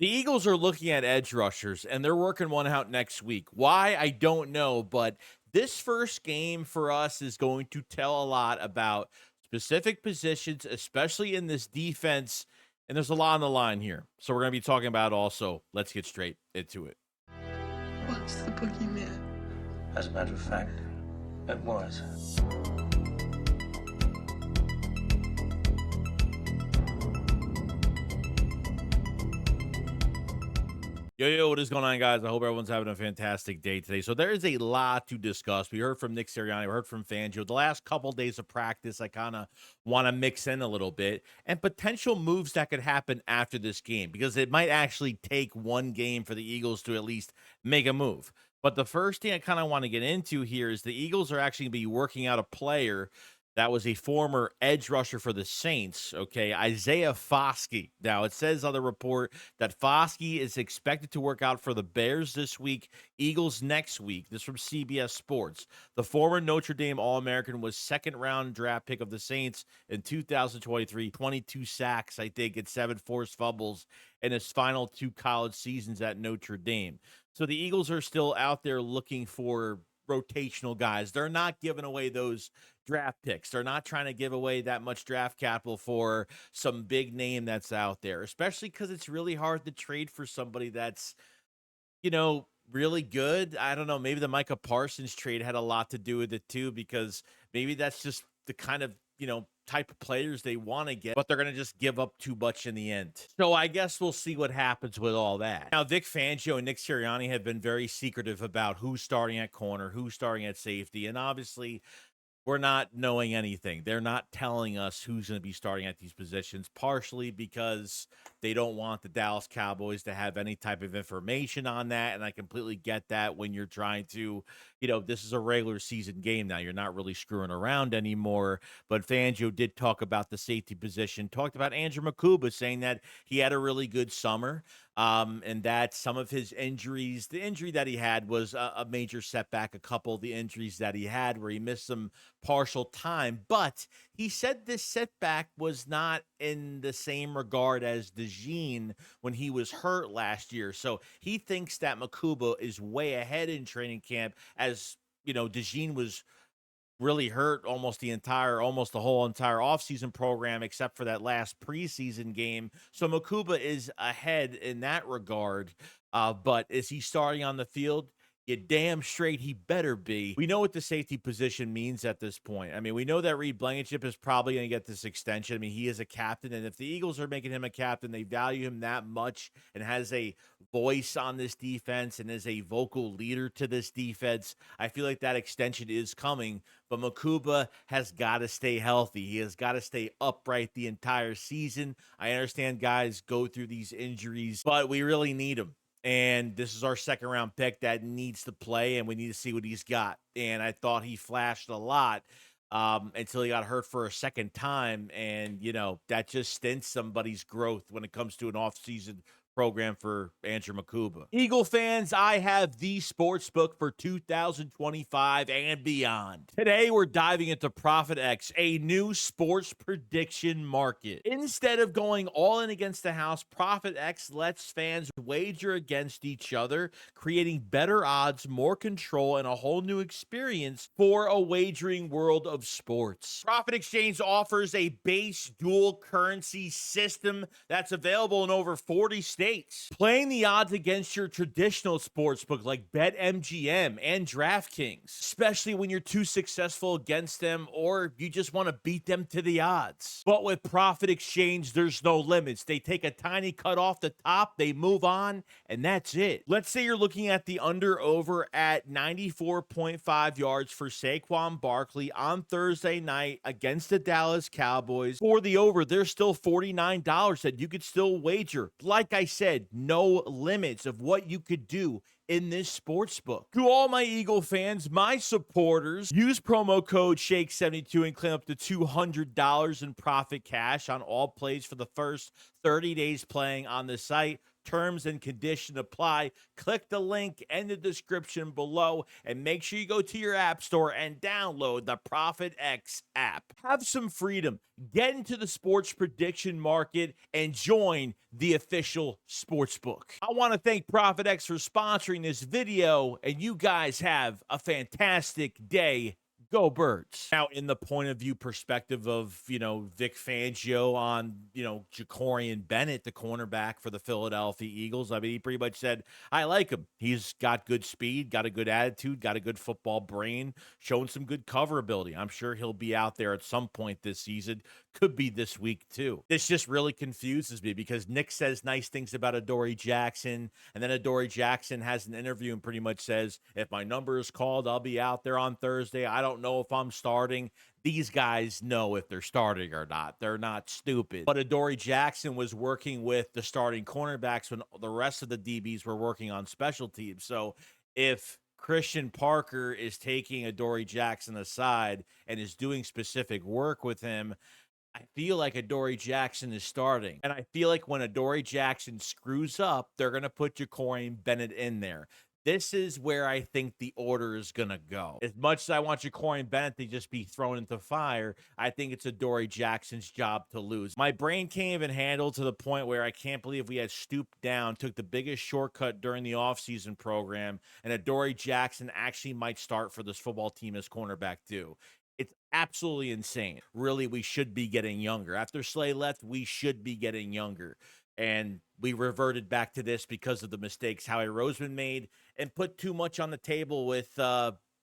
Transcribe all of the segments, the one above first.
The Eagles are looking at edge rushers, and they're working one out next week. Why? I don't know, but this first game for us is going to tell a lot about specific positions, especially in this defense. And there's a lot on the line here. So we're going to be talking about also. Let's get straight into it. What's the boogeyman? As a matter of fact, it was. Yo, what is going on, guys? I hope everyone's having a fantastic day today. So there is a lot to discuss. We heard from Nick Sirianni, we heard from Fangio. The last couple days of practice, I kind of want to mix in a little bit and potential moves that could happen after this game, because it might actually take one game for the Eagles to at least make a move. But the first thing I kind of want to get into here is the Eagles are actually going to be working out a player that was a former edge rusher for the Saints, okay, Isaiah Foskey. Now, it says on the report that Foskey is expected to work out for the Bears this week, Eagles next week. This from CBS Sports. The former Notre Dame All-American was second-round draft pick of the Saints in 2023, 22 sacks, I think, and 7 forced fumbles in his final 2 college seasons at Notre Dame. So the Eagles are still out there looking for rotational guys. They're not giving away those draft picks. They're not trying to give away that much draft capital for some big name that's out there, especially because it's really hard to trade for somebody that's, really good. I don't know. Maybe the Micah Parsons trade had a lot to do with it too, because maybe that's just the kind of, type of players they want to get, but they're going to just give up too much in the end. So I guess we'll see what happens with all that. Now, Vic Fangio and Nick Sirianni have been very secretive about who's starting at corner, who's starting at safety, and obviously we're not knowing anything. They're not telling us who's going to be starting at these positions, partially because they don't want the Dallas Cowboys to have any type of information on that. And I completely get that when you're trying to, this is a regular season game now. You're not really screwing around anymore. But Fangio did talk about the safety position, talked about Andrew Mukuba, saying that he had a really good summer. And that some of his injuries, the injury that he had was a major setback, a couple of the injuries that he had where he missed some partial time. But he said this setback was not in the same regard as DeJean when he was hurt last year. So he thinks that Mukuba is way ahead in training camp, as, DeJean was really hurt almost the whole entire offseason program, except for that last preseason game. So Mukuba is ahead in that regard. But is he starting on the field? You damn straight he better be. We know what the safety position means at this point. I mean, we know that Reed Blankenship is probably going to get this extension. I mean, he is a captain, and if the Eagles are making him a captain, they value him that much and has a voice on this defense and is a vocal leader to this defense. I feel like that extension is coming, but Mukuba has got to stay healthy. He has got to stay upright the entire season. I understand guys go through these injuries, but we really need him. And this is our second round pick that needs to play, and we need to see what he's got. And I thought he flashed a lot until he got hurt for a second time. And, that just stints somebody's growth when it comes to an offseason program for Andrew Mukuba. Eagle fans, I have the sports book for 2025 and beyond. Today, we're diving into ProfitX, a new sports prediction market. Instead of going all in against the house, ProfitX lets fans wager against each other, creating better odds, more control, and a whole new experience for a wagering world of sports. Profit Exchange offers a base dual currency system that's available in over 40 states. Playing the odds against your traditional sportsbook like BetMGM and DraftKings, especially when you're too successful against them or you just want to beat them to the odds. But with Profit Exchange, there's no limits. They take a tiny cut off the top, they move on, and that's it. Let's say you're looking at the under-over at 94.5 yards for Saquon Barkley on Thursday night against the Dallas Cowboys. For the over, there's still $49 that you could still wager. Like I said, no limits of what you could do in this sports book. To all my Eagle fans, my supporters, use promo code SHAKE72 and claim up to $200 in profit cash on all plays for the first 30 days playing on the site. Terms and conditions apply. Click the link in the description below and make sure you go to your app store and download the Prophet X app. Have some freedom. Get into the sports prediction market and join the official sportsbook. I want to thank Prophet X for sponsoring this video, and you guys have a fantastic day. Go Birds. Now, in the point of view perspective of, Vic Fangio on, Jacorian Bennett, the cornerback for the Philadelphia Eagles, I mean, he pretty much said, I like him. He's got good speed, got a good attitude, got a good football brain, showing some good cover ability. I'm sure he'll be out there at some point this season. Could be this week, too. This just really confuses me because Nick says nice things about Adoree Jackson, and then Adoree Jackson has an interview and pretty much says, if my number is called, I'll be out there on Thursday. I don't know if I'm starting. These guys know if they're starting or not. They're not stupid. But Adoree Jackson was working with the starting cornerbacks when the rest of the DBs were working on special teams. So if Christian Parker is taking Adoree Jackson aside and is doing specific work with him, I feel like Adoree Jackson is starting. And I feel like when Adoree Jackson screws up, they're going to put Jacorian Bennett in there. This is where I think the order is going to go. As much as I want Jacorian Bennett to just be thrown into fire, I think it's Adoree Jackson's job to lose. My brain can't even handle to the point where I can't believe we had stooped down, took the biggest shortcut during the offseason program, and Adoree Jackson actually might start for this football team as cornerback too. It's absolutely insane. Really, we should be getting younger. After Slay left, we should be getting younger. And we reverted back to this because of the mistakes Howie Roseman made and put too much on the table with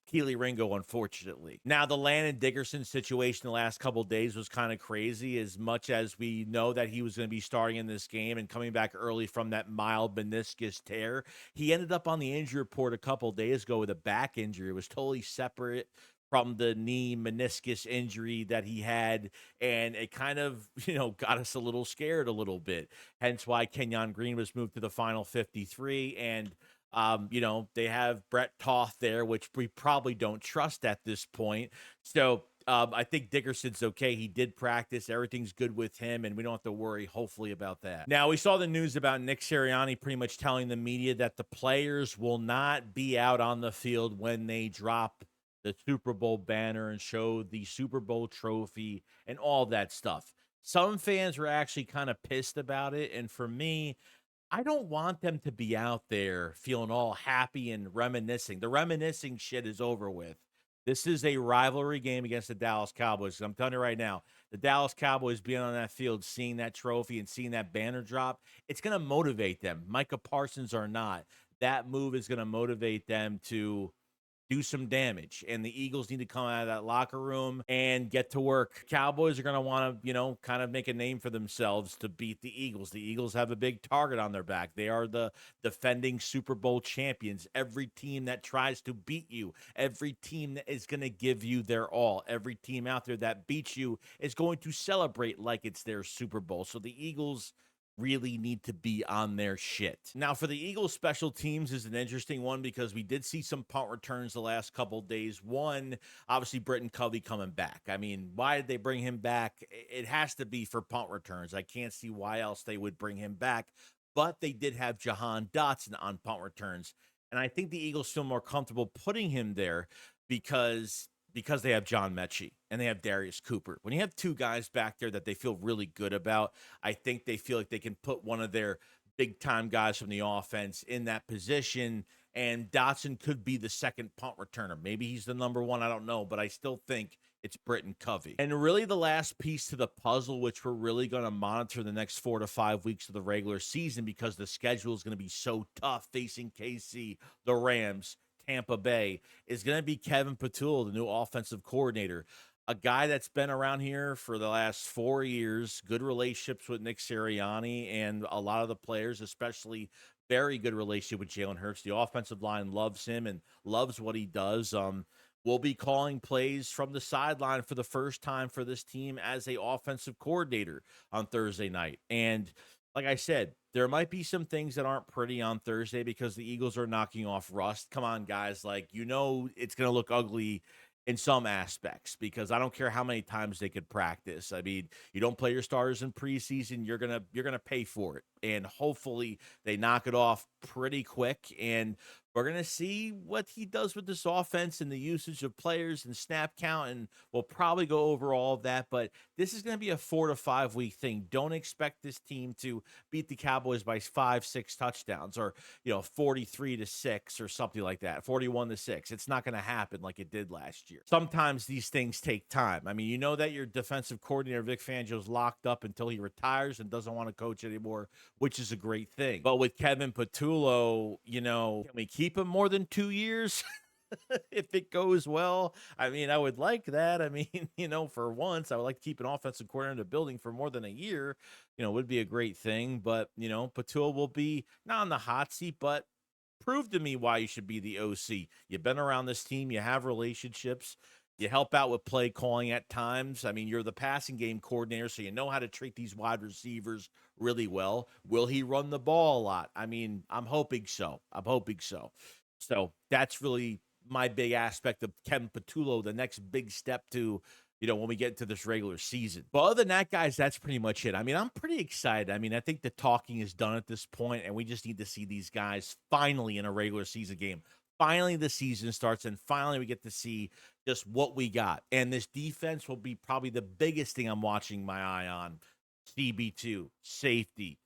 Keely Ringo, unfortunately. Now, the Landon Dickerson situation the last couple of days was kind of crazy, as much as we know that he was going to be starting in this game and coming back early from that mild meniscus tear. He ended up on the injury report a couple of days ago with a back injury. It was totally separate from the knee meniscus injury that he had, and it kind of, got us a little scared a little bit. Hence why Kenyon Green was moved to the final 53, and they have Brett Toth there, which we probably don't trust at this point. So I think Dickerson's okay. He did practice. Everything's good with him, and we don't have to worry, hopefully, about that. Now, we saw the news about Nick Sirianni pretty much telling the media that the players will not be out on the field when they drop the Super Bowl banner and show the Super Bowl trophy and all that stuff. Some fans were actually kind of pissed about it, and for me, I don't want them to be out there feeling all happy and reminiscing. The reminiscing shit is over with. This is a rivalry game against the Dallas Cowboys. I'm telling you right now, the Dallas Cowboys being on that field, seeing that trophy and seeing that banner drop, it's going to motivate them. Micah Parsons or not, that move is going to motivate them to do some damage, and the Eagles need to come out of that locker room and get to work. Cowboys are going to want to, kind of make a name for themselves to beat the Eagles. The Eagles have a big target on their back. They are the defending Super Bowl champions. Every team that tries to beat you, every team that is going to give you their all, every team out there that beats you is going to celebrate like it's their Super Bowl. So the Eagles really need to be on their shit. Now, for the Eagles, special teams is an interesting one because we did see some punt returns the last couple of days. One, obviously, Britton Covey coming back. I mean, why did they bring him back? It has to be for punt returns. I can't see why else they would bring him back. But they did have Jahan Dotson on punt returns. And I think the Eagles feel more comfortable putting him there because they have John Mechie and they have Darius Cooper. When you have two guys back there that they feel really good about, I think they feel like they can put one of their big-time guys from the offense in that position, and Dotson could be the second punt returner. Maybe he's the number one, I don't know, but I still think it's Britton Covey. And really the last piece to the puzzle, which we're really going to monitor the next 4 to 5 weeks of the regular season because the schedule is going to be so tough facing KC, the Rams, Tampa Bay, is going to be Kevin Patullo, the new offensive coordinator, a guy that's been around here for the last 4 years, good relationships with Nick Sirianni and a lot of the players, especially very good relationship with Jalen Hurts. The offensive line loves him and loves what he does. We'll be calling plays from the sideline for the first time for this team as a offensive coordinator on Thursday night. And like I said, there might be some things that aren't pretty on Thursday because the Eagles are knocking off rust. Come on, guys. It's going to look ugly in some aspects because I don't care how many times they could practice. I mean, you don't play your starters in preseason, you're going to pay for it and hopefully they knock it off pretty quick. And we're going to see what he does with this offense and the usage of players and snap count. And we'll probably go over all of that. But this is going to be a 4 to 5 week thing. Don't expect this team to beat the Cowboys by 5-6 touchdowns or, 43-6 or something like that, 41-6. It's not going to happen like it did last year. Sometimes these things take time. I mean, you know that your defensive coordinator, Vic Fangio's locked up until he retires and doesn't want to coach anymore, which is a great thing. But with Kevin Patullo, can we keep him more than 2 years? If it goes well, I mean, I would like that. I mean, for once, I would like to keep an offensive coordinator in the building for more than a year. Would be a great thing. But, Patullo will be not on the hot seat, but prove to me why you should be the OC. You've been around this team. You have relationships. You help out with play calling at times. I mean, you're the passing game coordinator, so you know how to treat these wide receivers really well. Will he run the ball a lot? I mean, I'm hoping so. So that's really my big aspect of Kevin Patullo, the next big step to, when we get into this regular season. But other than that, guys, that's pretty much it. I mean, I'm pretty excited. I mean, I think the talking is done at this point, and we just need to see these guys finally in a regular season game. Finally, the season starts, and finally we get to see just what we got. And this defense will be probably the biggest thing I'm watching my eye on. CB2, safety,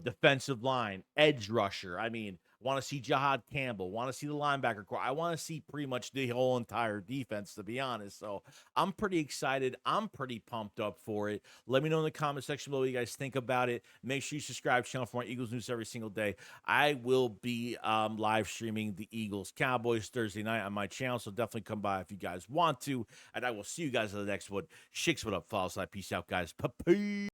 defensive line, edge rusher. I mean, want to see Jahad Campbell, want to see the linebacker core. I want to see pretty much the whole entire defense, to be honest. So I'm pretty excited. I'm pretty pumped up for it. Let me know in the comment section below what you guys think about it. Make sure you subscribe to the channel for more Eagles news every single day. I will be live streaming the Eagles Cowboys Thursday night on my channel, so definitely come by if you guys want to. And I will see you guys in the next one. Shakes what up, follows. Peace out, guys. Peace.